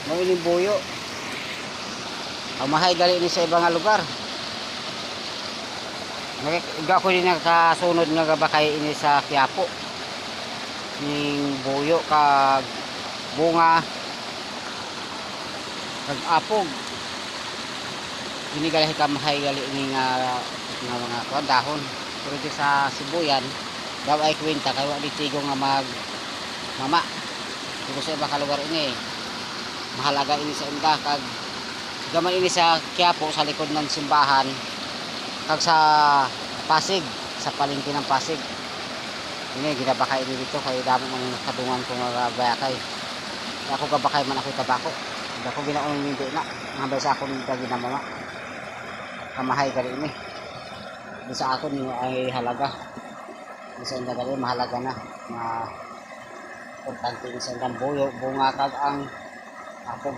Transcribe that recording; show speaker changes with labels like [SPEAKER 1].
[SPEAKER 1] mo ini buyo. Ang mahay gali ini sa ibang lugar. Nagka ko din nakasunod nga bakay ini sa Quiapo. Ning buyo kag bunga kag apog. Ini gali ka mahay gali ini nga mga dahon. Pero di sa Sibuyan, daw ay kwenta kay wa di tigo nga mag mama. Dito sa ibang lugar ini mahalaga ini sa inda kag gaman ini sa Quiapo sa likod ng simbahan kag sa Pasig, sa palengke ng Pasig. Ini ginabakay ini dito kay damo man kadungan ko nga bayakay. Ako gabakay man ako tabako. Ako ginaon hindi na ngabay sa ako nito ginamama. Kamahay gali ini. Di sa ako ni ay halaga. Di sa inda gali mahalaga na. Importante sa indang buyo, bunga kag ang apog.